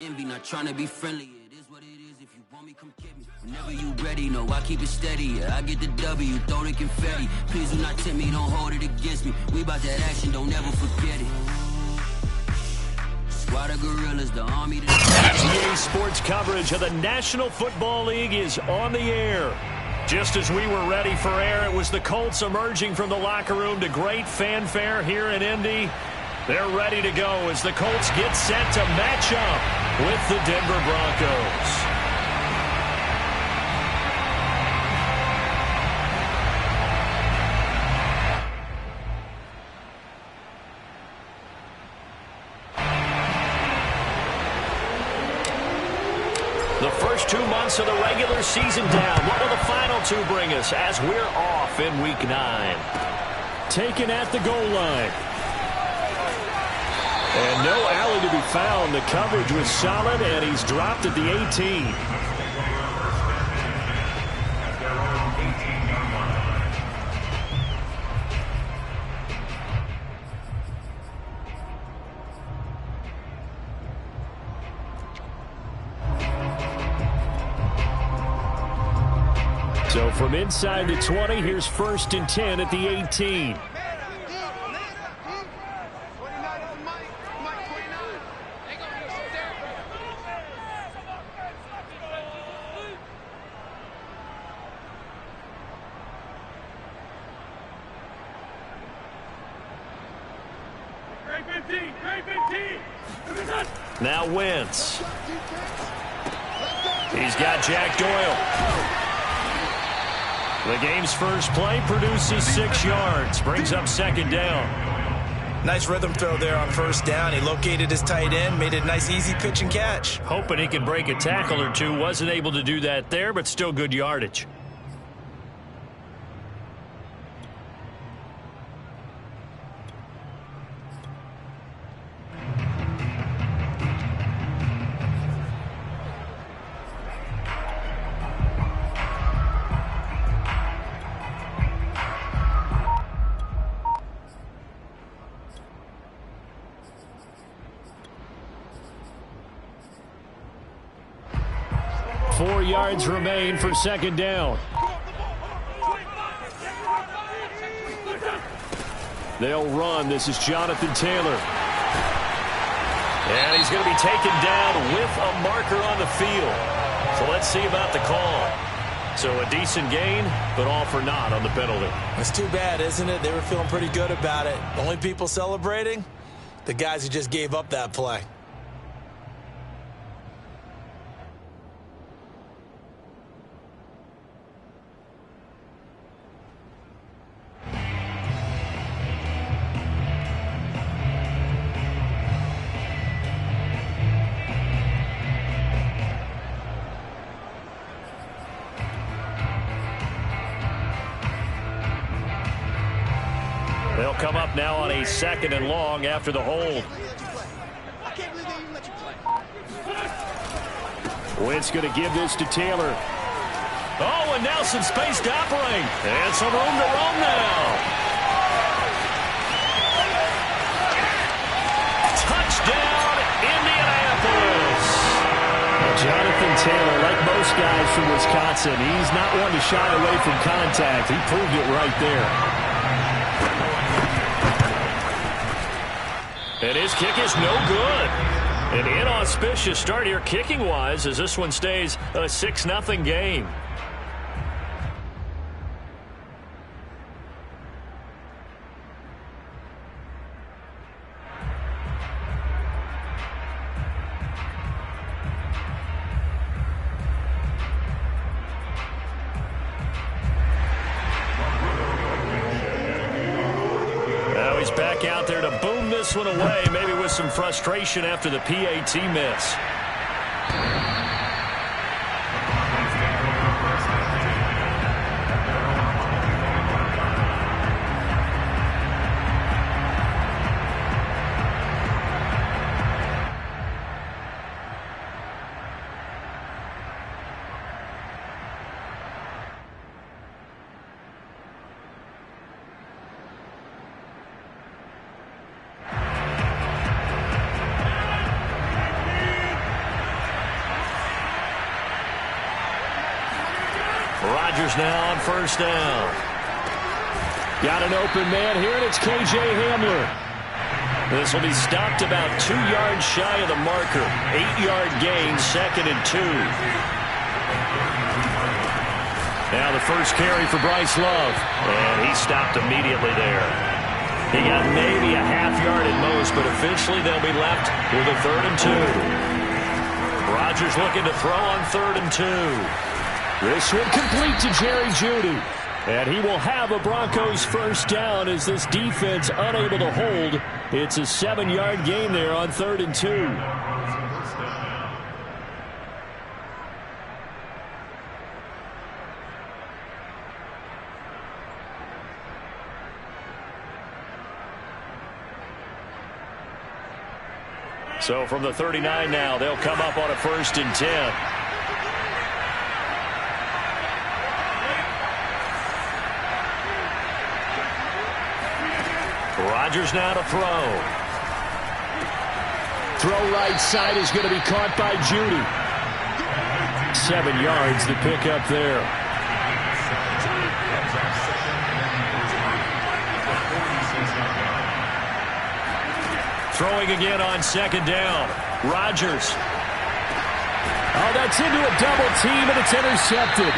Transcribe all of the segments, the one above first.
Envy, not trying to be friendly. It is what it is. If you want me, come get me. Whenever you ready, no, I keep it steady. Yeah, I get the W, throw the confetti. Please do not tempt me, don't hold it against me. We about that action, don't ever forget it. Squad of gorillas, the army. GA Sports coverage of the National Football League is on the air. Just as we were ready for air, it was the Colts emerging from the locker room to great fanfare here in Indy. They're ready to go as the Colts get set to match up with the Denver Broncos. The first 2 months of the regular season down. What will the final two bring us as we're off in Week 9? Taken at the goal line. And no alley to be found. The coverage was solid, and he's dropped at the 18. So from inside the 20, here's 1st and 10 at the 18. Now Wentz. He's got Jack Doyle. The game's first play produces 6 yards. Brings up 2nd down. Nice rhythm throw there on 1st down. He located his tight end, made it a nice easy pitch and catch. Hoping he could break a tackle or two. Wasn't able to do that there, but still good yardage. Four yards remain for 2nd down. They'll run. This is Jonathan Taylor. And he's going to be taken down with a marker on the field. So let's see about the call. So a decent gain, but all for naught on the penalty. That's too bad, isn't it? They were feeling pretty good about it. Only people celebrating? The guys who just gave up that play. They'll come up now on a 2nd and long after the hold. Wentz going to give this to Taylor. Oh, and now some space to operate. And some room to roam now. Touchdown, Indianapolis. Jonathan Taylor, like most guys from Wisconsin, he's not one to shy away from contact. He proved it right there. And his kick is no good. An inauspicious start here kicking-wise as this one stays a 6-0 game. Now he's back out there to boom this one away, maybe with some frustration after the PAT miss. Rodgers now on first down. Got an open man here, and it's K.J. Hamler. This will be stopped about 2 yards shy of the marker. 8-yard gain, 2nd and 2. Now the first carry for Bryce Love, and he stopped immediately there. He got maybe a half yard at most, but officially they'll be left with a 3rd and 2. Rodgers looking to throw on 3rd and 2. This one complete to Jerry Jeudy. And he will have a Broncos first down as this defense unable to hold. It's a 7-yard gain there on 3rd and 2. So from the 39 now, they'll come up on a 1st and 10. Rodgers now to throw. Throw right side is going to be caught by Jeudy. 7 yards to pick up there. Throwing again on 2nd down. Rodgers. Oh, that's into a double team, and it's intercepted.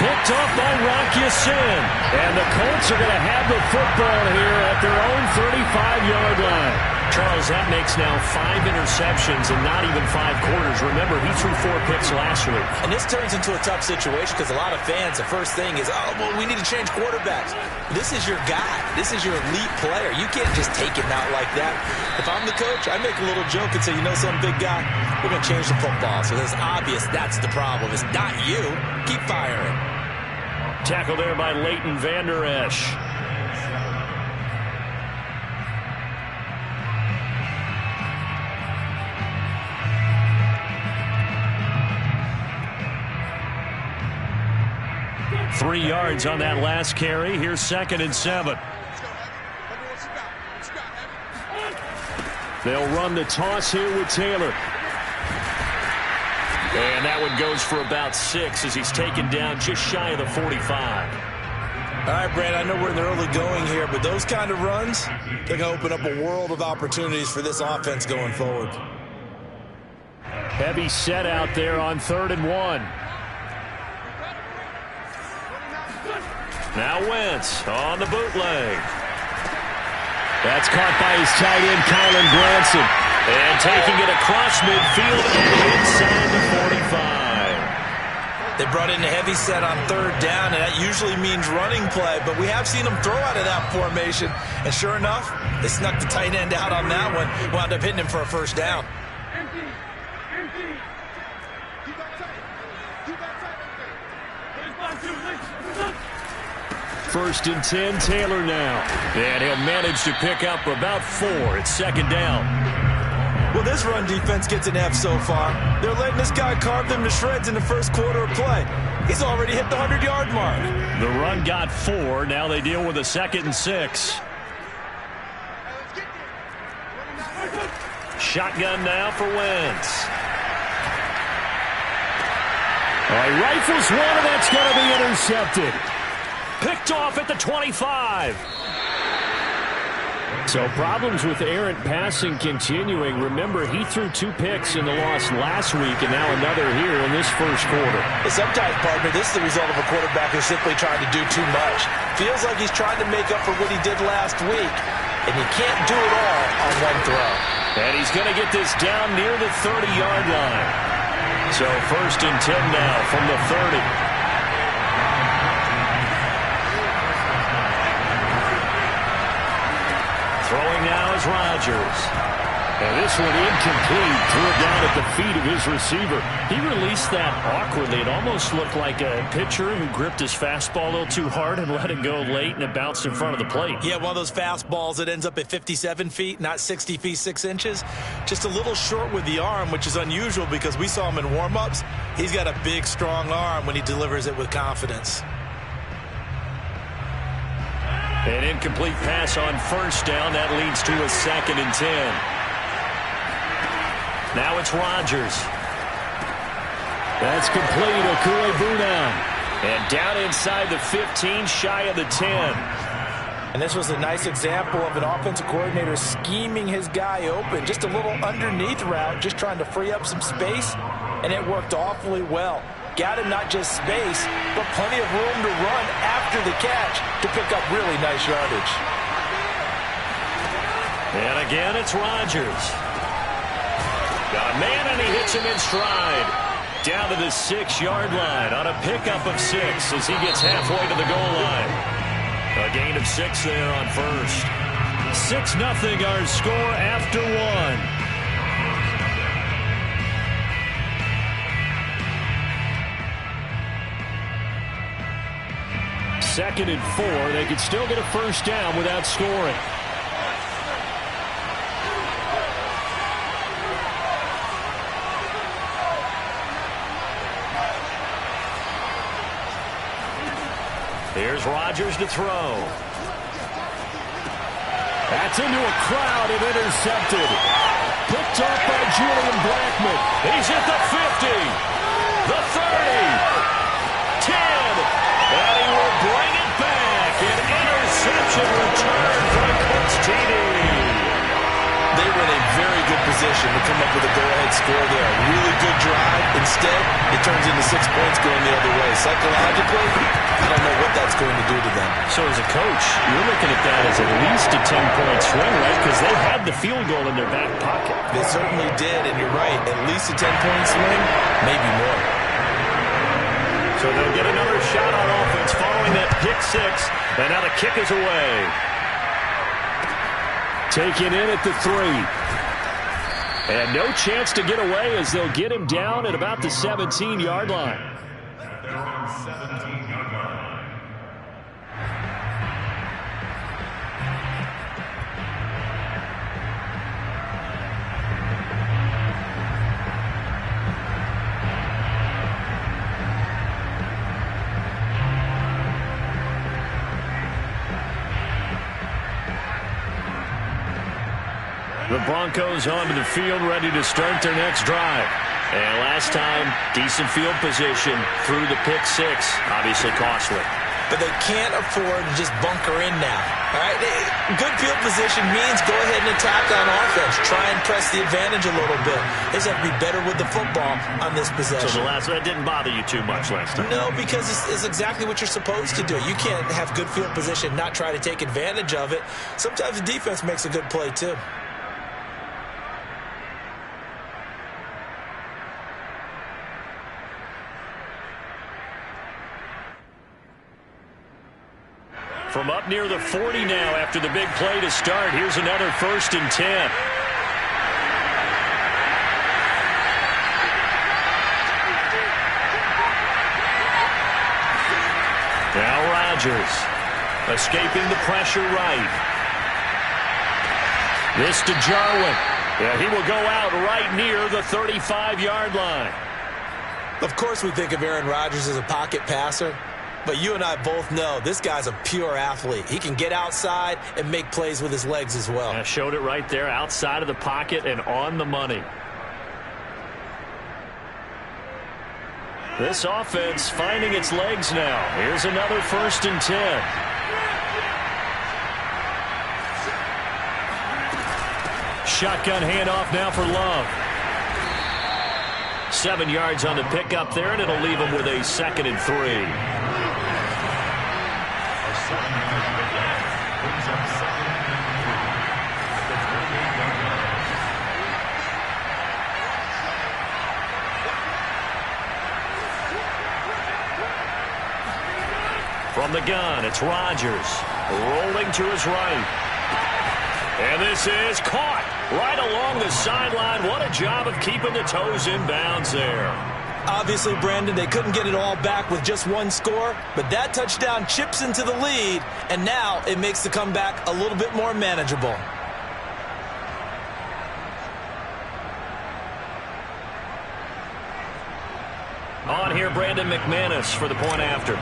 Picked off by Rock Ya-Sin. And the Colts are going to have the football here at their own 35-yard line. Charles, that makes now 5 interceptions in not even 5 quarters. Remember, he threw 4 picks last week. And this turns into a tough situation because a lot of fans, the first thing is, oh, well, we need to change quarterbacks. This is your guy. This is your elite player. You can't just take him out like that. If I'm the coach, I make a little joke and say, you know some big guy, we're going to change the football. So it's obvious that's the problem. It's not you. Keep firing. Tackle there by Leighton Vander Esch. Three yards on that last carry. Here's 2nd and 7. They'll run the toss here with Taylor. And that one goes for about 6 as he's taken down just shy of the 45. All right, Brad, I know we're in the early going here, but those kind of runs, they're going to open up a world of opportunities for this offense going forward. Heavy set out there on 3rd and 1. Now Wentz on the bootleg. That's caught by his tight end, Kylan Granson. And taking it across midfield and inside the 45. They brought in a heavy set on 3rd down, and that usually means running play, but we have seen them throw out of that formation. And sure enough, they snuck the tight end out on that one, wound up hitting him for a first down. First and 10, Taylor now. And he'll manage to pick up about 4. It's 2nd down. Well, this run defense gets an F so far. They're letting this guy carve them to shreds in the first quarter of play. He's already hit the 100-yard mark. The run got 4. Now they deal with a 2nd and 6. Shotgun now for Wentz. He rifles one, and that's going to be intercepted. Picked off at the 25. So problems with errant passing continuing. Remember, he threw 2 picks in the loss last week and now another here in this first quarter. Sometimes, partner, this is the result of a quarterback who's simply trying to do too much. Feels like he's trying to make up for what he did last week, and you can't do it all on one throw. And he's going to get this down near the 30-yard line. So 1st and 10 now from the 30. Throwing now is Rodgers. And this one incomplete. Threw it down at the feet of his receiver. He released that awkwardly. It almost looked like a pitcher who gripped his fastball a little too hard and let it go late, and it bounced in front of the plate. Yeah, one of those fastballs that ends up at 57 feet, not 60 feet, 6 inches. Just a little short with the arm, which is unusual because we saw him in warm-ups. He's got a big, strong arm when he delivers it with confidence. An incomplete pass on 1st down. That leads to a 2nd and 10. Now it's Rodgers. That's complete. Okuegbunam. And down inside the 15, shy of the 10. And this was a nice example of an offensive coordinator scheming his guy open. Just a little underneath route, just trying to free up some space, and it worked awfully well. Got him not just space, but plenty of room to run after the catch to pick up really nice yardage. And again, it's Rodgers. Got a man, and he hits him in stride. Down to the 6-yard line on a pickup of 6 as he gets halfway to the goal line. A gain of 6 there on first. 6-0 our score after 1. 2nd and 4. They could still get a first down without scoring. Here's Rodgers to throw. That's into a crowd and intercepted. Picked up by Julian Blackmon. He's at the 50, the 30, 10, and he will bring it back. An interception return for the Colts TD. They were in a very good position to come up with a go-ahead score there. A really good drive. Instead, it turns into 6 points going the other way. Psychologically, I don't know what that's going to do to them. So as a coach, you're looking at that as at least a 10-point swing, right? Because they had the field goal in their back pocket. They certainly did, and you're right. At least a 10-point swing, maybe more. So they'll get another shot on offense following that pick 6, and now the kick is away. Taken in at the 3. And no chance to get away as they'll get him down at about the 17-yard line. They're on 17-yard line. The Broncos onto the field, ready to start their next drive. And last time, decent field position through the pick 6. Obviously costly. But they can't afford to just bunker in now. All right? Good field position means go ahead and attack on offense. Try and press the advantage a little bit. They just have to be better with the football on this possession. So that didn't bother you too much last time? No, because it's exactly what you're supposed to do. You can't have good field position, not try to take advantage of it. Sometimes the defense makes a good play, too. From up near the 40 now after the big play to start. Here's another 1st and 10. Now Rodgers escaping the pressure right. This to Jarwin. Yeah, he will go out right near the 35-yard line. Of course we think of Aaron Rodgers as a pocket passer. But you and I both know this guy's a pure athlete. He can get outside and make plays with his legs as well. I showed it right there, outside of the pocket and on the money. This offense finding its legs now. Here's another 1st and 10. Shotgun handoff now for Love. 7 yards on the pickup there, and it'll leave him with a 2nd and 3. From the gun, it's Rodgers rolling to his right. And this is caught right along the sideline. What a job of keeping the toes in bounds there. Obviously, Brandon, they couldn't get it all back with just one score, but that touchdown chips into the lead, and now it makes the comeback a little bit more manageable. On here, Brandon McManus for the point after.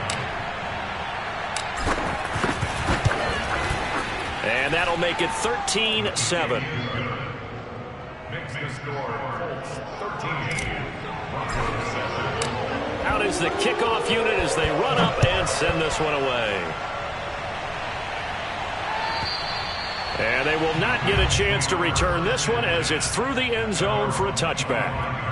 And that'll make it 13-7. Makes the score Colts 13. Out is is the kickoff unit as they run up and send this one away. And they will not get a chance to return this one as it's through the end zone for a touchback.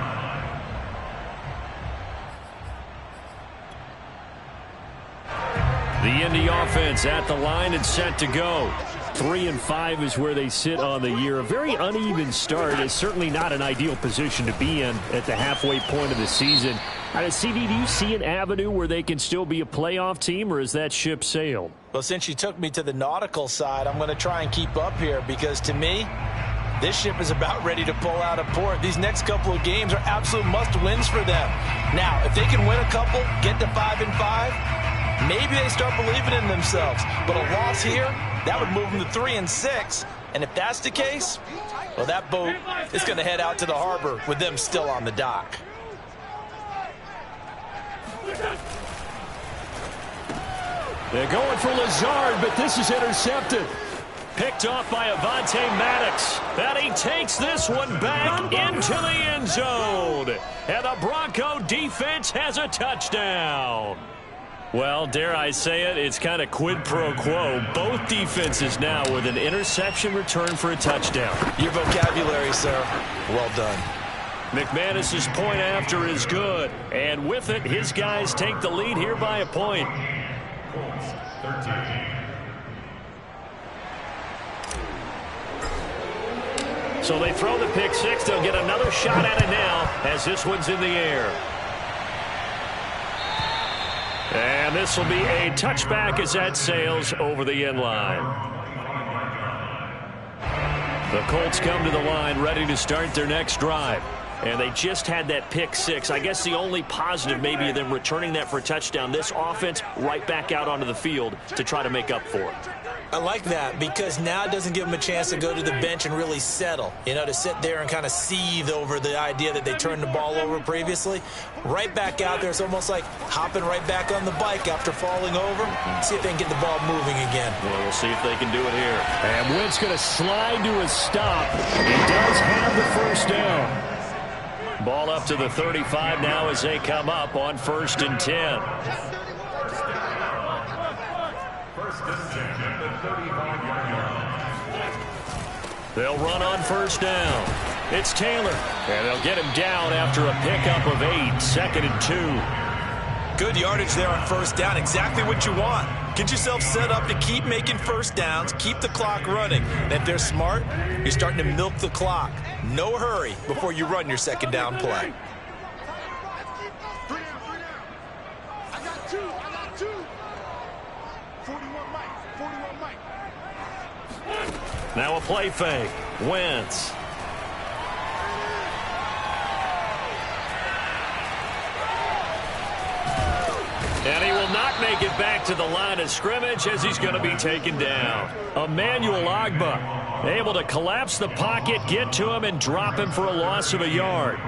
The Indy offense at the line and set to go. 3-5 is where they sit on the year. A very uneven start. It's certainly not an ideal position to be in at the halfway point of the season. CD, do you see an avenue where they can still be a playoff team, or is that ship sailed? Well, since you took me to the nautical side, I'm going to try and keep up here because, to me, this ship is about ready to pull out of port. These next couple of games are absolute must-wins for them. Now, if they can win a couple, get to 5-5, maybe they start believing in themselves. But a loss here, that would move them to 3-6. And if that's the case, well, that boat is going to head out to the harbor with them still on the dock. They're going for Lazard, but this is intercepted. Picked off by Avonte Maddox. And he takes this one back into the end zone. And the Bronco defense has a touchdown. Well, dare I say it, it's kind of quid pro quo. Both defenses now with an interception return for a touchdown. Your vocabulary, sir. Well done. McManus's point after is good. And with it, his guys take the lead here by a point. Colts 13. So they throw the pick six. They'll get another shot at it now as this one's in the air. And this will be a touchback as that sails over the end line. The Colts come to the line ready to start their next drive. And they just had that pick six. I guess the only positive maybe of them returning that for a touchdown. This offense right back out onto the field to try to make up for it. I like that because now it doesn't give them a chance to go to the bench and really settle. You know, to sit there and kind of seethe over the idea that they turned the ball over previously. Right back out there, it's almost like hopping right back on the bike after falling over. See if they can get the ball moving again. Well, we'll see if they can do it here. And Wentz going to slide to a stop. He does have the first down. Ball up to the 35 now as they come up on 1st and 10. They'll run on 1st down. It's Taylor. And they'll get him down after a pickup of 8. 2nd and 2. Good yardage there on 1st down. Exactly what you want. Get yourself set up to keep making 1st downs, keep the clock running. And if they're smart, you're starting to milk the clock. No hurry before you run your 2nd down play. I got two. 41 Mike. Now a play fake. Wentz. And he will not make it back to the line of scrimmage as he's going to be taken down. Emmanuel Ogbah able to collapse the pocket, get to him, and drop him for a loss of a yard.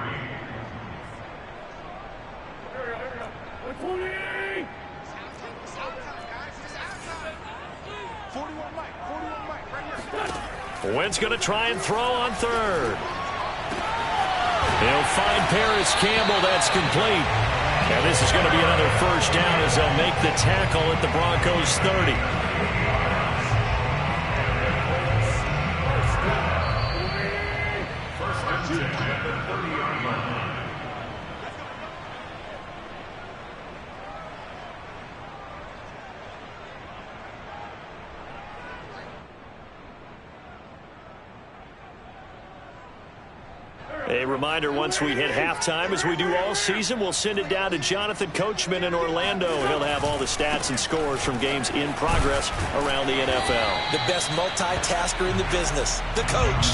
Wentz going to try and throw on 3rd. They'll find Paris Campbell. That's complete. And this is going to be another 1st down as they'll make the tackle at the Broncos' 30. A reminder, once we hit halftime, as we do all season, we'll send it down to Jonathan Coachman in Orlando. He'll have all the stats and scores from games in progress around the NFL. The best multitasker in the business, the coach.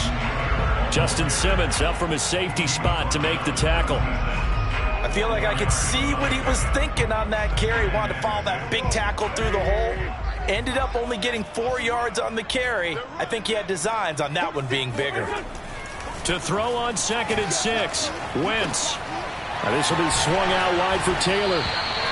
Justin Simmons up from his safety spot to make the tackle. I feel like I could see what he was thinking on that carry. Wanted to follow that big tackle through the hole. Ended up only getting 4 yards on the carry. I think he had designs on that one being bigger. To throw on 2nd and 6. Wentz. Now this will be swung out wide for Taylor.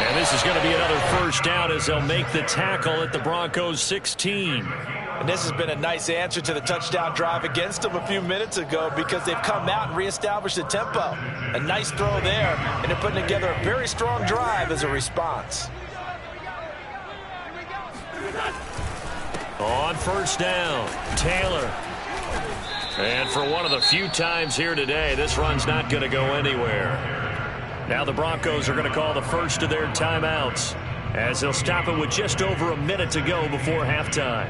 And this is going to be another first down as they'll make the tackle at the Broncos' 16. And this has been a nice answer to the touchdown drive against them a few minutes ago because they've come out and reestablished the tempo. A nice throw there, and they're putting together a very strong drive as a response. On first down, Taylor. And for one of the few times here today, this run's not going to go anywhere. Now the Broncos are going to call the first of their timeouts as they'll stop it with just over a minute to go before halftime.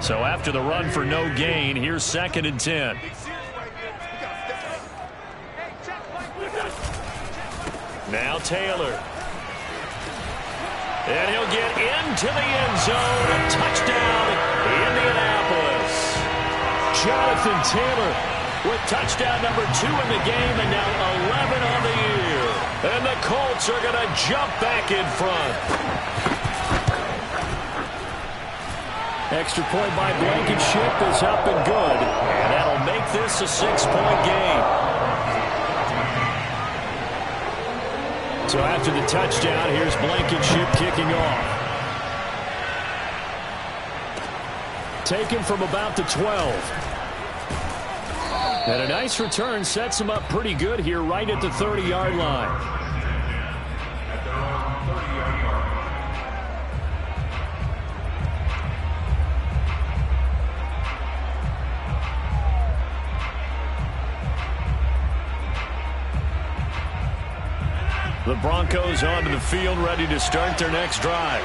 So after the run for no gain, here's 2nd and 10. Now Taylor. And he'll get into the end zone. A touchdown, Indianapolis. Jonathan Taylor with touchdown number 2 in the game and now 11 on the year. And the Colts are going to jump back in front. Extra point by Blankenship is up and good. And that'll make this a 6-point game. So after the touchdown, here's Blankenship kicking off. Taken from about the 12. And a nice return sets him up pretty good here right at the 30-yard line. The Broncos onto the field, ready to start their next drive.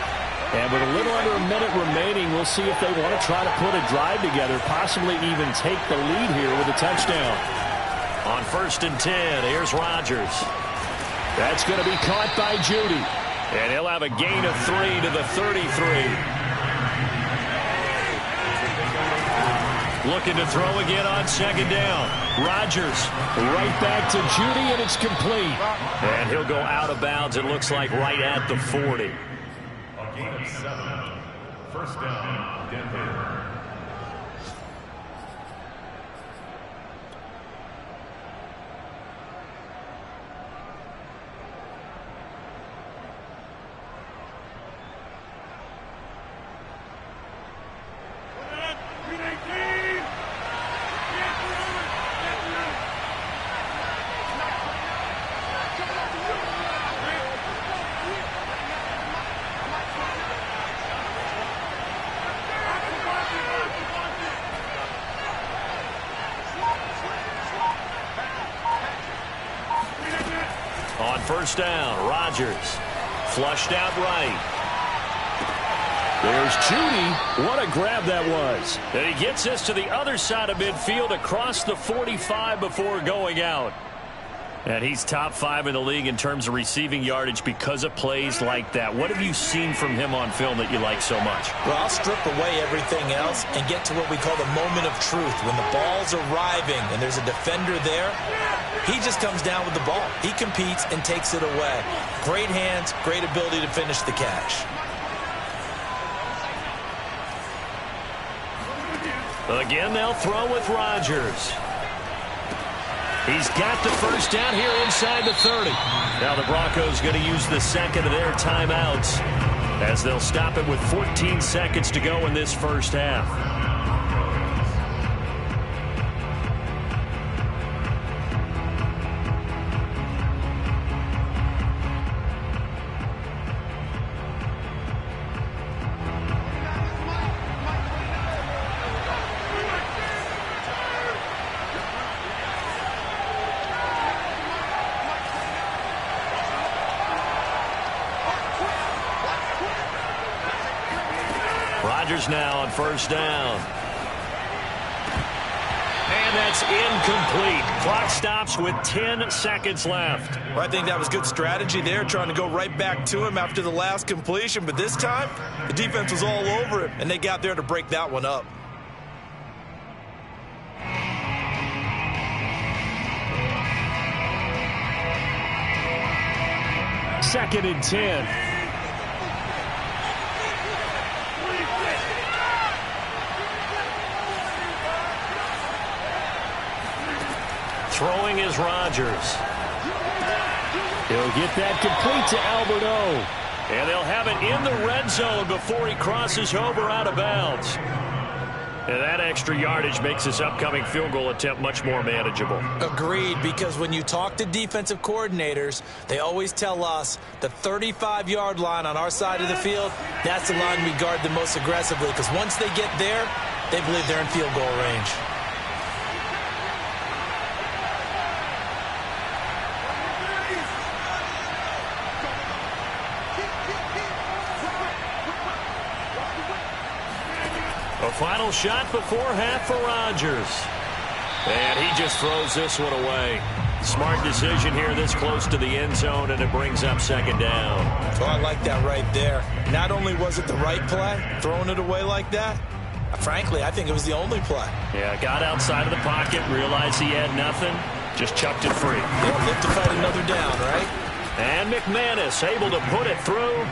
And with a little under a minute remaining, we'll see if they want to try to put a drive together, possibly even take the lead here with a touchdown. On 1st and 10, here's Rodgers. That's going to be caught by Judy. And he'll have a gain of 3 to the 33. Looking to throw again on 2nd down. Rodgers right back to Judy, and it's complete. And he'll go out of bounds, it looks like, right at the 40. A gain of 7. First down, Denver. First down, Rodgers. Flushed out right. There's Judy. What a grab that was. And he gets this to the other side of midfield across the 45 before going out. And he's top 5 in the league in terms of receiving yardage because of plays like that. What have you seen from him on film that you like so much? Well, I'll strip away everything else and get to what we call the moment of truth. When the ball's arriving and there's a defender there, he just comes down with the ball. He competes and takes it away. Great hands, great ability to finish the catch. Again, they'll throw with Rodgers. He's got the first down here inside the 30. Now the Broncos going to use the second of their timeouts as they'll stop it with 14 seconds to go in this first half. Rodgers now on first down. And that's incomplete. Clock stops with 10 seconds left. Well, I think that was good strategy there, trying to go right back to him after the last completion. But this time, the defense was all over him, and they got there to break that one up. Second and 10. Throwing is Rodgers. He'll get that complete to Alberto. And they'll have it in the red zone before he crosses over out of bounds. And that extra yardage makes this upcoming field goal attempt much more manageable. Agreed, because when you talk to defensive coordinators, they always tell us the 35-yard line on our side of the field, that's the line we guard the most aggressively, because once they get there, they believe they're in field goal range. A final shot before half for Rodgers. And he just throws this one away. Smart decision here this close to the end zone, and it brings up second down. Oh, I like that right there. Not only was it the right play, throwing it away like that, frankly, I think it was the only play. Yeah, got outside of the pocket, realized he had nothing, just chucked it free. Yeah, live to fight another down, right? And McManus able to put it through.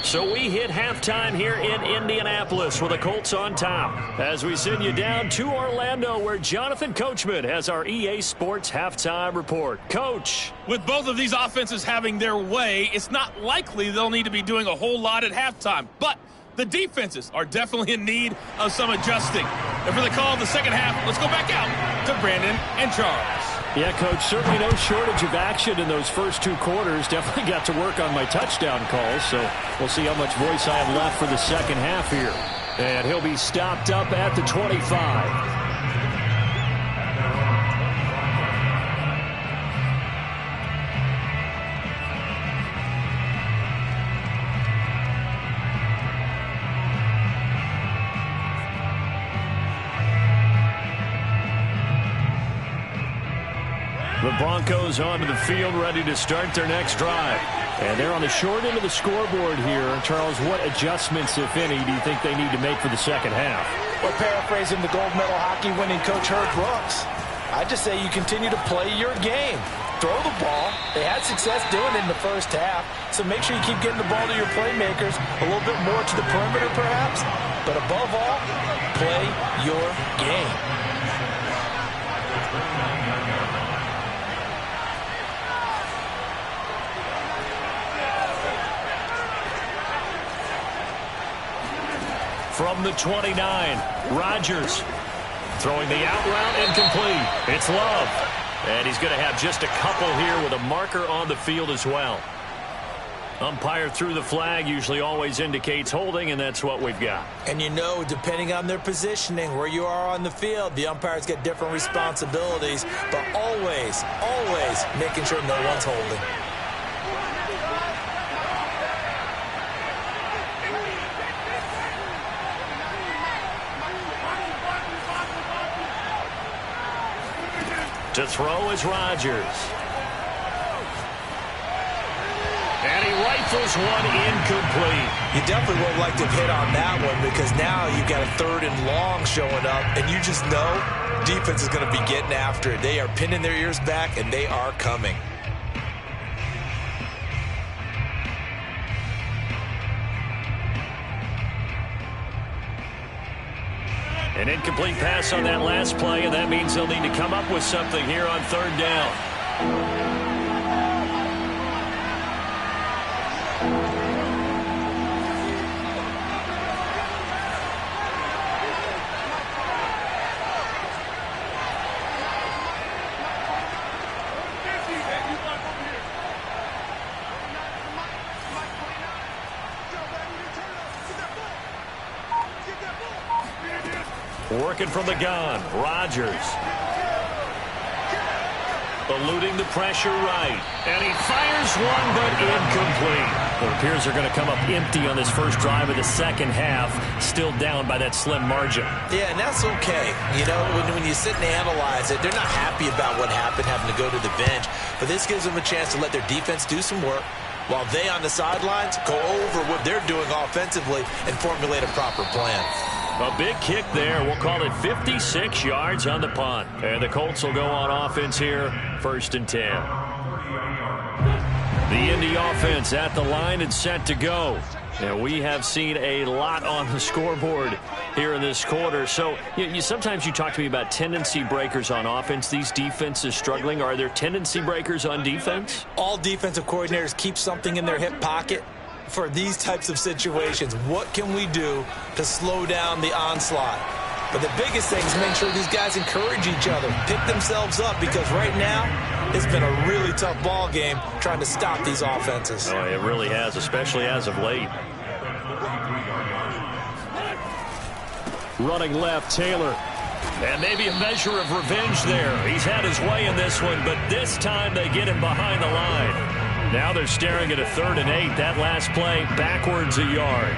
So we hit halftime here in Indianapolis with the Colts on top. As we send you down to Orlando, where Jonathan Coachman has our EA Sports halftime report. Coach. With both of these offenses having their way, it's not likely they'll need to be doing a whole lot at halftime. But the defenses are definitely in need of some adjusting. And for the call of the second half, let's go back out to Brandon and Charles. Yeah, Coach, certainly no shortage of action in those first two quarters. Definitely got to work on my touchdown calls, so we'll see how much voice I have left for the second half here. And he'll be stopped up at the 25. The Broncos onto the field, ready to start their next drive. And they're on the short end of the scoreboard here. Charles, what adjustments, if any, do you think they need to make for the second half? Well, paraphrasing the gold medal hockey winning coach Herb Brooks, I just say you continue to play your game. Throw the ball. They had success doing it in the first half, so make sure you keep getting the ball to your playmakers, a little bit more to the perimeter perhaps, but above all, play your game. From the 29, Rodgers throwing the out route incomplete. It's Love. And he's going to have just a couple here with a marker on the field as well. Umpire threw the flag, usually always indicates holding, and that's what we've got. And you know, depending on their positioning, where you are on the field, the umpires get different responsibilities, but always, always making sure no one's holding. To throw is Rodgers. And he rifles one incomplete. You definitely would like to have hit on that one, because now you've got a third and long showing up, and you just know defense is going to be getting after it. They are pinning their ears back, and they are coming. An incomplete pass on that last play, and that means they'll need to come up with something here on third down. Working from the gun, Rodgers. Eluding the pressure right. And he fires one, but incomplete. It appears they're going to come up empty on this first drive of the second half, still down by that slim margin. Yeah, and that's okay. You know, when you sit and analyze it, they're not happy about what happened, having to go to the bench. But this gives them a chance to let their defense do some work, while they on the sidelines go over what they're doing offensively and formulate a proper plan. A big kick there. We'll call it 56 yards on the punt. And the Colts will go on offense here, 1st and 10. The Indy offense at the line and set to go. Yeah, we have seen a lot on the scoreboard here in this quarter. So sometimes you talk to me about tendency breakers on offense. These defenses struggling. Are there tendency breakers on defense? All defensive coordinators keep something in their hip pocket for these types of situations. What can we do to slow down the onslaught? But the biggest thing is make sure these guys encourage each other, pick themselves up, because right now it's been a really tough ball game trying to stop these offenses. Oh, it really has, especially as of late. Running left, Taylor. And maybe a measure of revenge there. He's had his way in this one, but this time they get him behind the line. Now they're staring at a 3rd and 8. That last play backwards a yard.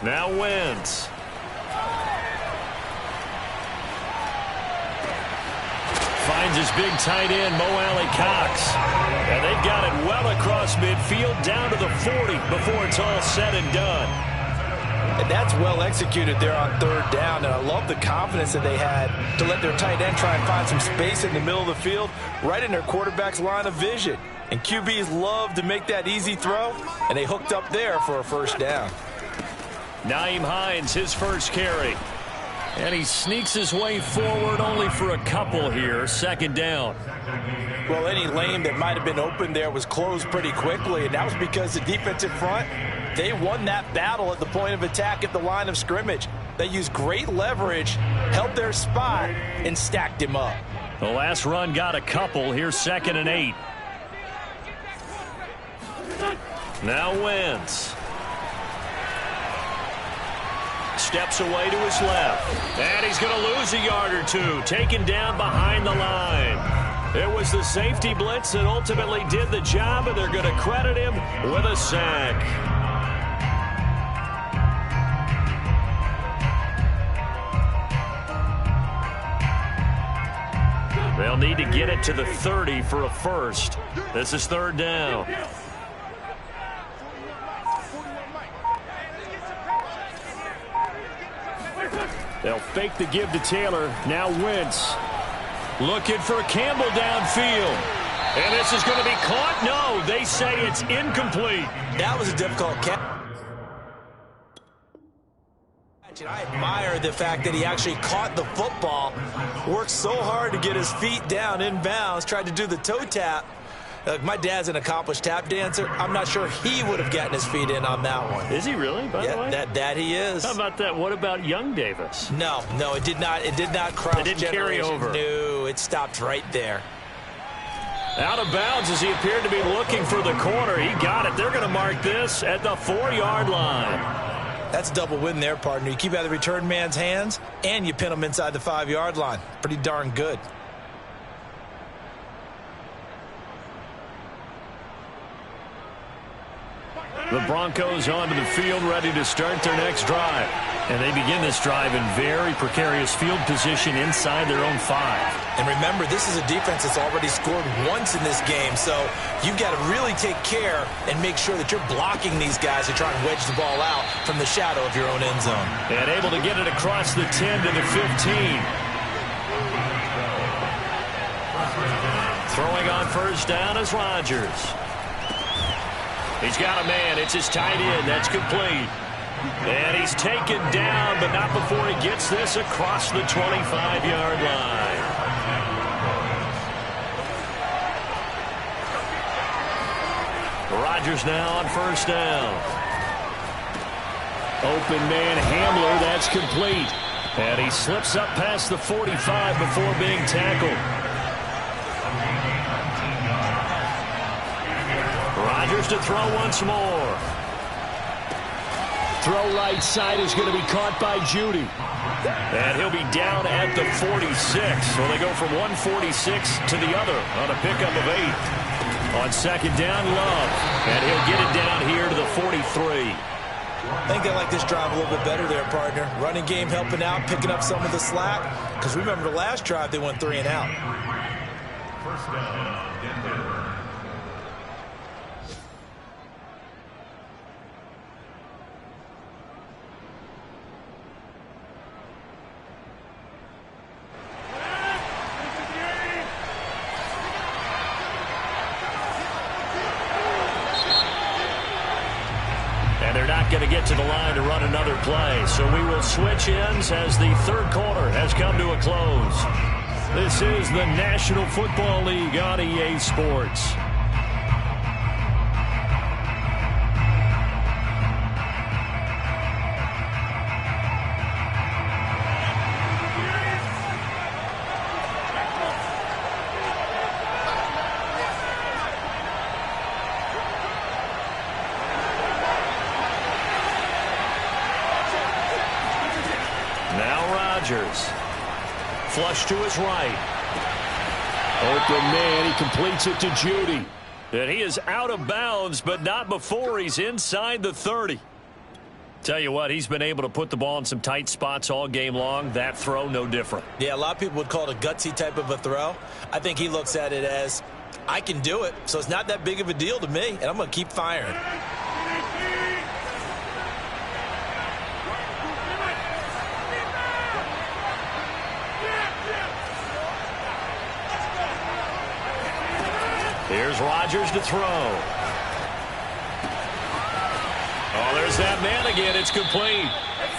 Now Wentz. Finds his big tight end, Mo Alley Cox. And they've got it well across midfield, down to the 40 before it's all said and done. And that's well executed there on 3rd down. And I love the confidence that they had to let their tight end try and find some space in the middle of the field, right in their quarterback's line of vision. And QBs love to make that easy throw, and they hooked up there for a 1st down. Nyheim Hines, his first carry. And he sneaks his way forward only for a couple here. 2nd down. Well, any lane that might have been open there was closed pretty quickly, and that was because the defensive front, they won that battle at the point of attack at the line of scrimmage. They used great leverage, held their spot, and stacked him up. The last run got a couple. Here's 2nd and 8. Now Wentz. Steps away to his left. And he's going to lose a yard or two. Taken down behind the line. It was the safety blitz that ultimately did the job, and they're going to credit him with a sack. They'll need to get it to the 30 for a first. This is 3rd down. They'll fake the give to Taylor. Now Wentz. Looking for Campbell downfield. And this is going to be caught. No, they say it's incomplete. That was a difficult catch. I admire the fact that he actually caught the football, worked so hard to get his feet down inbounds, tried to do the toe tap. My dad's an accomplished tap dancer. I'm not sure he would have gotten his feet in on that one. Is he really, by the way? That he is. How about that? What about young Davis? No, it did not. It did not cross. It didn't carry over. No, it stopped right there. Out of bounds as he appeared to be looking for the corner. He got it. They're going to mark this at the 4-yard line. That's a double win there, partner. You keep out of the return man's hands, and you pin him inside the 5-yard line. Pretty darn good. The Broncos onto the field, ready to start their next drive. And they begin this drive in very precarious field position inside their own 5. And remember, this is a defense that's already scored once in this game, so you've got to really take care and make sure that you're blocking these guys to try and wedge the ball out from the shadow of your own end zone. And able to get it across the 10 to the 15. Throwing on 1st down is Rodgers. He's got a man. It's his tight end. That's complete. And he's taken down, but not before he gets this across the 25-yard line. Rodgers now on 1st down. Open man Hamler. That's complete. And he slips up past the 45 before being tackled. Rodgers to throw once more. Throw right side is going to be caught by Judy. And he'll be down at the 46. So they go from 146 to the other on a pickup of 8. On 2nd down, Love. And he'll get it down here to the 43. I think they like this drive a little bit better there, partner. Running game helping out, picking up some of the slack. Because remember the last drive, they went 3 and out. 1st down, Denver. get to the line to run another play. So we will switch ends as the third quarter has come to a close. This is the National Football League on EA Sports. Flush to his right. Open man, he completes it to Judy. And he is out of bounds, but not before he's inside the 30. Tell you what, he's been able to put the ball in some tight spots all game long. That throw, no different. Yeah, a lot of people would call it a gutsy type of a throw. I think he looks at it as, I can do it, so it's not that big of a deal to me, and I'm going to keep firing. Here's Rodgers to throw. Oh, there's that man again. It's complete.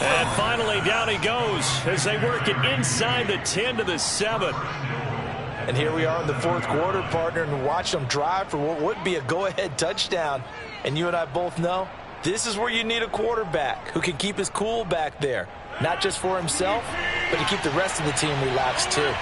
And finally, down he goes as they work it inside the 10 to the 7. And here we are in the fourth quarter, partner, and watch them drive for what would be a go-ahead touchdown. And you and I both know this is where you need a quarterback who can keep his cool back there. Not just for himself, but to keep the rest of the team relaxed too.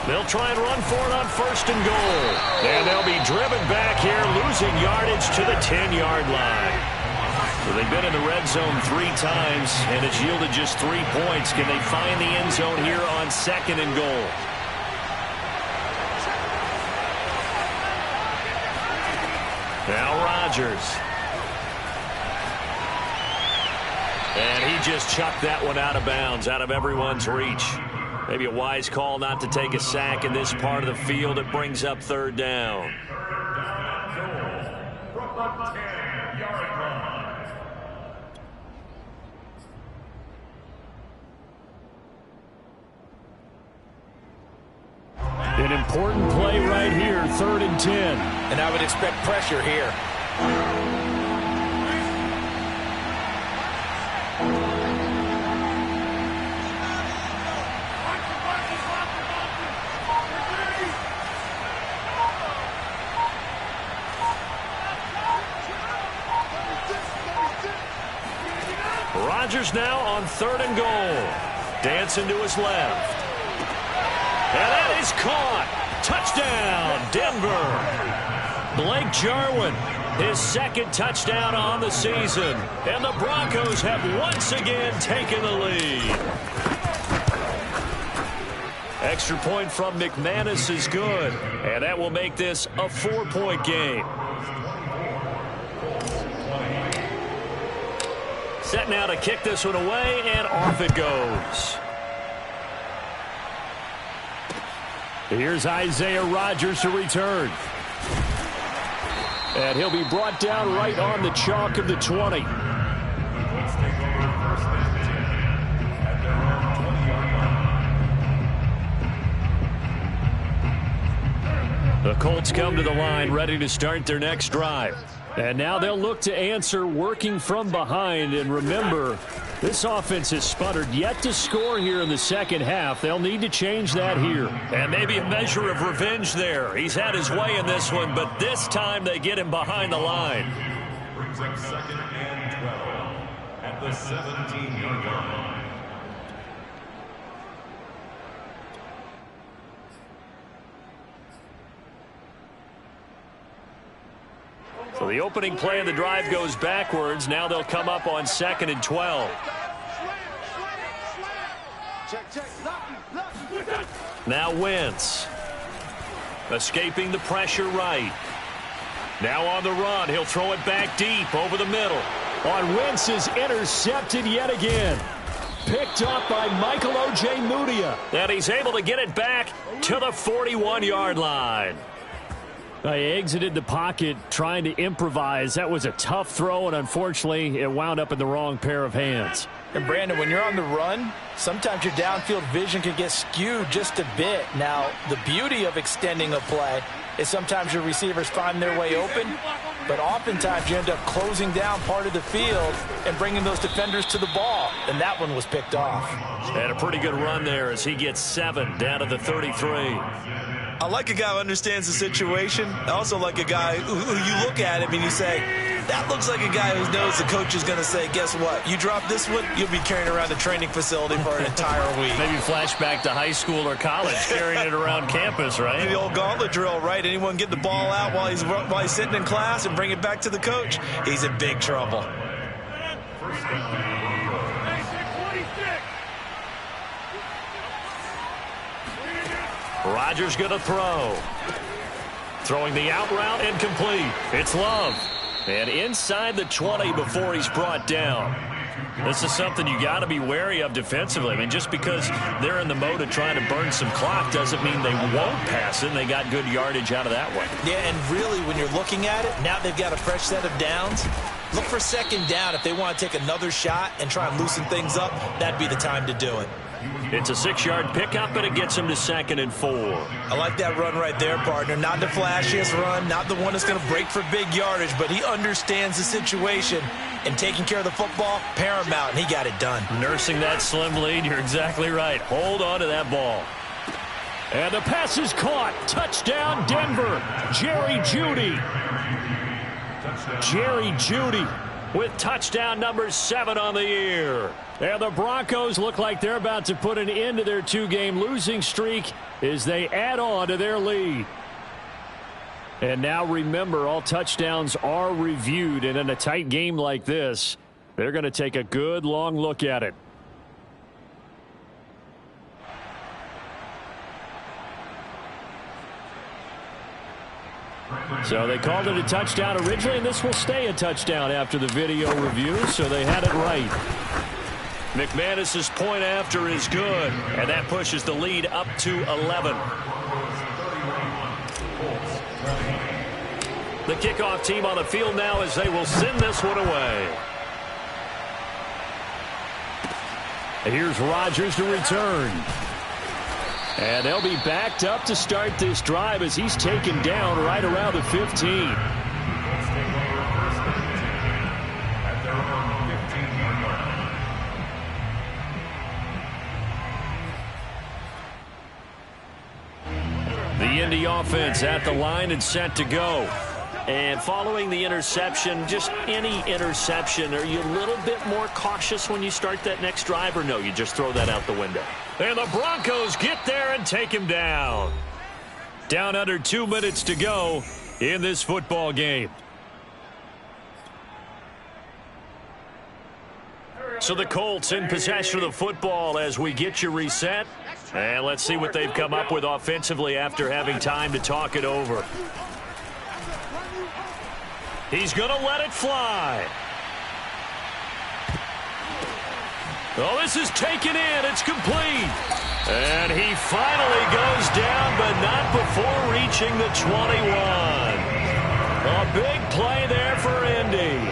They'll try and run for it on 1st and goal. And they'll be driven back here, losing yardage to the 10-yard line. So they've been in the red zone 3 times, and it's yielded just 3 points. Can they find the end zone here on 2nd and goal? Now Rodgers. And he just chucked that one out of bounds, out of everyone's reach. Maybe a wise call not to take a sack in this part of the field. It brings up 3rd down. An important play right here, 3rd and 10. And I would expect pressure here. Rodgers now on 3rd and goal. Dancing to his left. And that is caught. Touchdown, Denver. Blake Jarwin, his 2nd touchdown on the season. And the Broncos have once again taken the lead. Extra point from McManus is good. And that will make this a 4-point game. Set now to kick this one away, and off it goes. Here's Isaiah Rodgers to return. And he'll be brought down right on the chalk of the 20. The Colts come to the line ready to start their next drive. And now they'll look to answer working from behind. And remember, this offense has sputtered yet to score here in the second half. They'll need to change that here. And maybe a measure of revenge there. He's had his way in this one, but this time they get him behind the line. Brings up 2nd and 12 at the 17-yard line. So the opening play of the drive goes backwards. Now they'll come up on 2nd and 12. Now Wentz. Escaping the pressure right. Now on the run. He'll throw it back deep over the middle. On Wentz is intercepted yet again. Picked up by Michael Ojemudia. And he's able to get it back to the 41-yard line. They exited the pocket trying to improvise. That was a tough throw, and unfortunately, it wound up in the wrong pair of hands. And, Brandon, when you're on the run, sometimes your downfield vision can get skewed just a bit. Now, the beauty of extending a play is sometimes your receivers find their way open, but oftentimes you end up closing down part of the field and bringing those defenders to the ball, and that one was picked off. And a pretty good run there as he gets 7 down to the 33. I like a guy who understands the situation. I also like a guy who you look at him and you say, that looks like a guy who knows the coach is going to say, guess what? You drop this one, you'll be carrying around the training facility for an entire week. Maybe flashback to high school or college, carrying it around campus, right? The old gauntlet drill, right? Anyone get the ball out while he's sitting in class and bring it back to the coach? He's in big trouble. First down. Rodgers going to throw. Throwing the out route incomplete. It's Love. And inside the 20 before he's brought down. This is something you got to be wary of defensively. I mean, just because they're in the mode of trying to burn some clock doesn't mean they won't pass it. And they got good yardage out of that one. Yeah, and really, when you're looking at it, now they've got a fresh set of downs. Look for second down. If they want to take another shot and try and loosen things up, that'd be the time to do it. It's a 6-yard pickup, and it gets him to 2nd and 4. I like that run right there, partner. Not the flashiest run, not the one that's going to break for big yardage, but he understands the situation, and taking care of the football, paramount, and he got it done. Nursing that slim lead, you're exactly right. Hold on to that ball. And the pass is caught. Touchdown, Denver. Jerry Jeudy. Jerry Jeudy with touchdown number 7 on the year. And the Broncos look like they're about to put an end to their 2-game losing streak as they add on to their lead. And now remember, all touchdowns are reviewed, and in a tight game like this, they're going to take a good long look at it. So they called it a touchdown originally, and this will stay a touchdown after the video review, so they had it right. McManus's point after is good, and that pushes the lead up to 11. The kickoff team on the field now as they will send this one away. And here's Rodgers to return. And they'll be backed up to start this drive as he's taken down right around the 15. The Indy offense at the line and set to go. And following the interception, just any interception, are you a little bit more cautious when you start that next drive, or no, you just throw that out the window? And the Broncos get there and take him down. Down under 2 minutes to go in this football game. So the Colts in possession of the football as we get you reset. And let's see what they've come up with offensively after having time to talk it over. He's going to let it fly. Oh, this is taken in. It's complete. And he finally goes down, but not before reaching the 21. A big play there for Indy.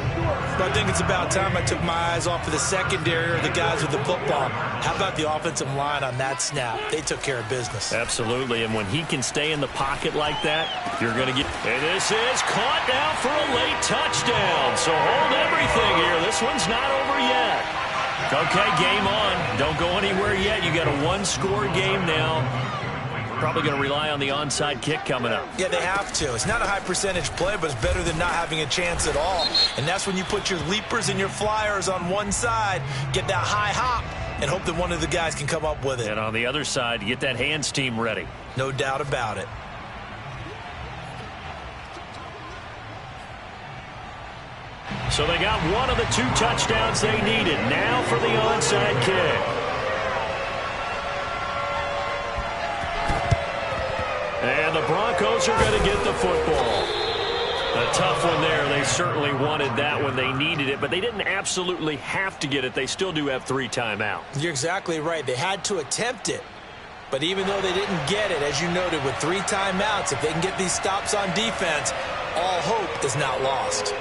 I think it's about time I took my eyes off of the secondary or the guys with the football. How about the offensive line on that snap? They took care of business. Absolutely, and when he can stay in the pocket like that, you're going to get... And this is caught now for a late touchdown. So hold everything here. This one's not over yet. Okay, game on. Don't go anywhere yet. You got a one-score game now. Probably going to rely on the onside kick coming up. Yeah, they have to. It's not a high percentage play, but it's better than not having a chance at all. And that's when you put your leapers and your flyers on one side, get that high hop, and hope that one of the guys can come up with it. And on the other side, get that hands team ready. No doubt about it. So they got one of the 2 touchdowns they needed. Now for the onside kick. And the Broncos are going to get the football. A tough one there. They certainly wanted that when they needed it, but they didn't absolutely have to get it. They still do have 3 timeouts. You're exactly right. They had to attempt it. But even though they didn't get it, as you noted, with 3 timeouts, if they can get these stops on defense, all hope is not lost.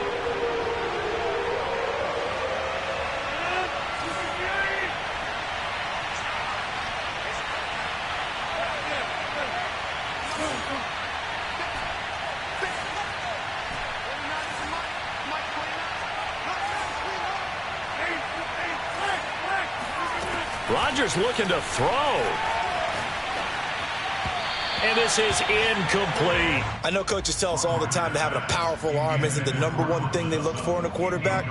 Rodgers looking to throw. And this is incomplete. I know coaches tell us all the time that having a powerful arm isn't the #1 thing they look for in a quarterback.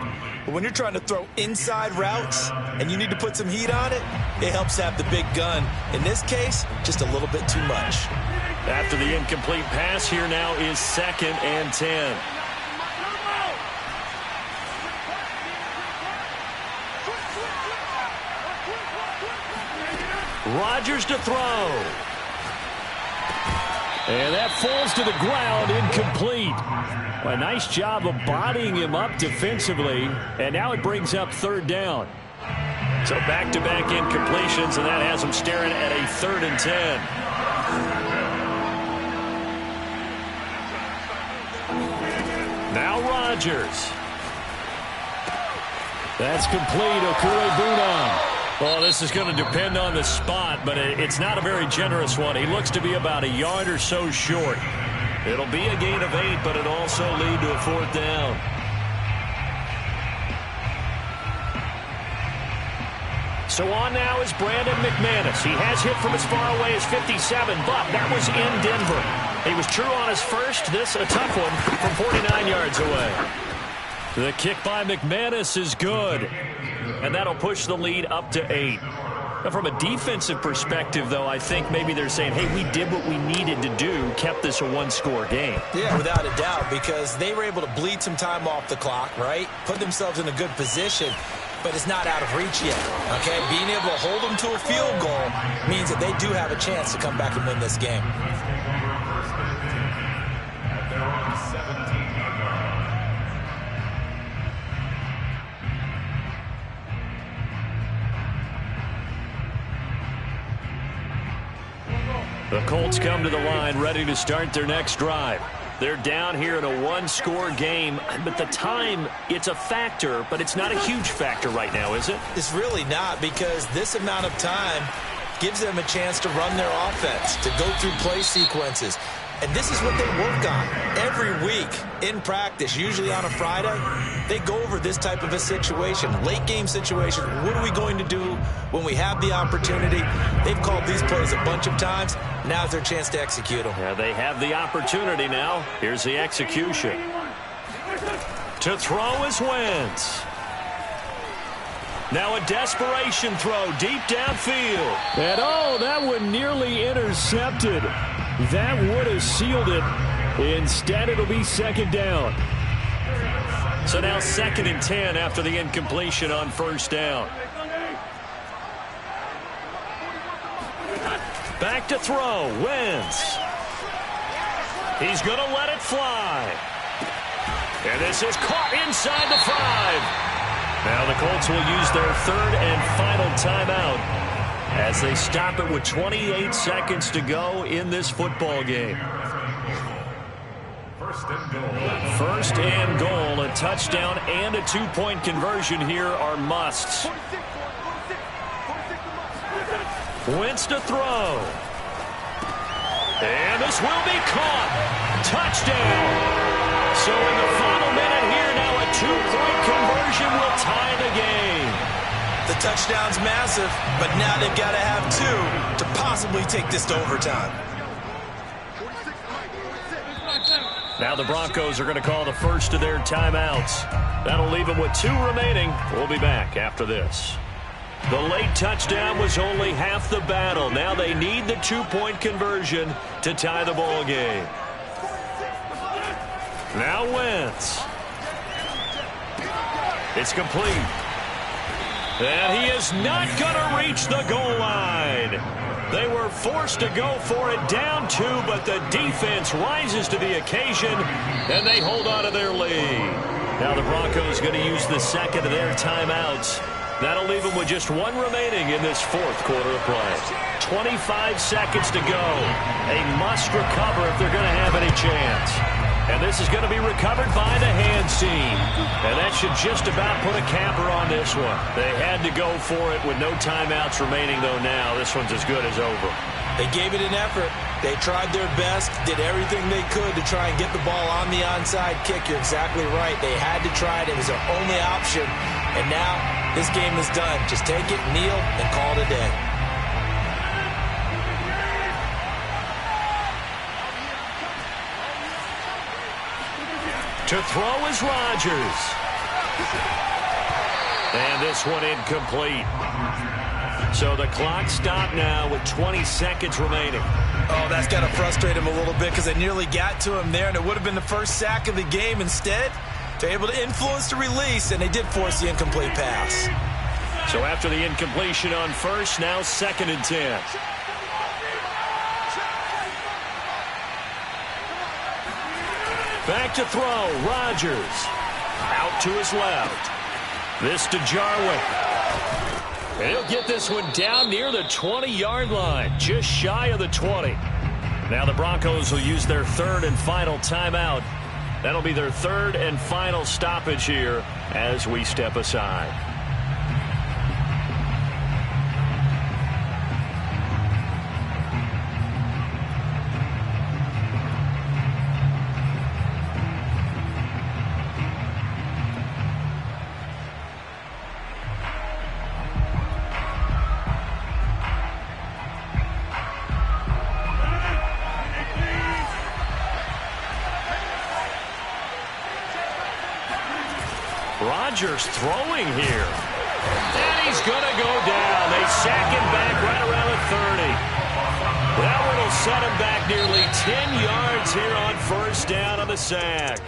But when you're trying to throw inside routes and you need to put some heat on it, it helps to have the big gun. In this case, just a little bit too much. After the incomplete pass, here now is 2nd and 10. Rodgers to throw. And that falls to the ground, incomplete. A nice job of bodying him up defensively. And now it brings up 3rd down. So back-to-back incompletions, and that has him staring at a 3rd and 10. Now Rodgers. That's complete. Okurebunam. Well, this is going to depend on the spot, but it's not a very generous one. He looks to be about a yard or so short. It'll be a gain of 8, but it'll also lead to a 4th down. So on now is Brandon McManus. He has hit from as far away as 57, but that was in Denver. He was true on his first. This a tough one from 49 yards away. The kick by McManus is good. And that'll push the lead up to 8. Now, from a defensive perspective, though, I think maybe they're saying, hey, we did what we needed to do, kept this a 1-score game. Yeah, without a doubt, because they were able to bleed some time off the clock, right? Put themselves in a good position, but it's not out of reach yet, okay? Being able to hold them to a field goal means that they do have a chance to come back and win this game. The Colts come to the line ready to start their next drive. They're down here in a 1-score game, but the time, it's a factor, but it's not a huge factor right now, is it? It's really not, because this amount of time gives them a chance to run their offense, to go through play sequences. And this is what they work on every week in practice, usually on a Friday. They go over this type of a situation, late game situation. What are we going to do when we have the opportunity? They've called these plays a bunch of times. Now's their chance to execute them. Yeah, they have the opportunity now. Here's the execution. To throw is Wentz. Now a desperation throw deep downfield. And oh, that one nearly intercepted. That would have sealed it. Instead, it'll be 2nd down. So now 2nd and 10 after the incompletion on 1st down. Back to throw. Wentz. He's going to let it fly. And this is caught inside the 5. Now the Colts will use their 3rd and final timeout as they stop it with 28 seconds to go in this football game. 1st and goal, a touchdown and a 2-point conversion here are musts. Wentz to throw. And this will be caught. Touchdown. So in the final minute here now, a 2-point conversion will tie the game. The touchdown's massive, but now they've got to have 2 to possibly take this to overtime. Now the Broncos are going to call the first of their timeouts. That'll leave them with 2 remaining. We'll be back after this. The late touchdown was only half the battle. Now they need the 2-point conversion to tie the ball game. Now Wentz. It's complete. And he is not going to reach the goal line. They were forced to go for it down 2, but the defense rises to the occasion, and they hold on to their lead. Now the Broncos going to use the 2nd of their timeouts That'll leave them with just one remaining in this fourth quarter of play. 25 seconds to go. A must recover if they're going to have any chance. And this is going to be recovered by the hands team. And that should just about put a capper on this one. They had to go for it with no timeouts remaining, though now this one's as good as over. They gave it an effort. They tried their best, did everything they could to try and get the ball on the onside kick. You're exactly right. They had to try it. It was their only option. And now this game is done. Just take it, kneel, and call it a day. To throw is Rodgers. And this one incomplete. So the clock stopped now with 20 seconds remaining. Oh, that's got to frustrate him a little bit because they nearly got to him there, and it would have been the first sack of the game. Instead, they're able to influence the release, and they did force the incomplete pass. So after the incompletion on first, now 2nd and 10. Back to throw, Rodgers. Out to his left. This to Jarwin. And he'll get this one down near the 20-yard line, just shy of the 20. Now the Broncos will use their third and final timeout. That'll be their third and final stoppage here as we step aside. Rodgers throwing here. And he's going to go down. They sack him back right around the 30. That one will set him back nearly 10 yards here on first down on the sack.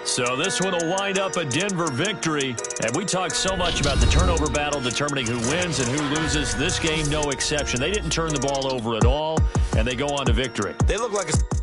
So this one will wind up a Denver victory. And we talked so much about the turnover battle determining who wins and who loses. This game, no exception. They didn't turn the ball over at all, and they go on to victory. They look like a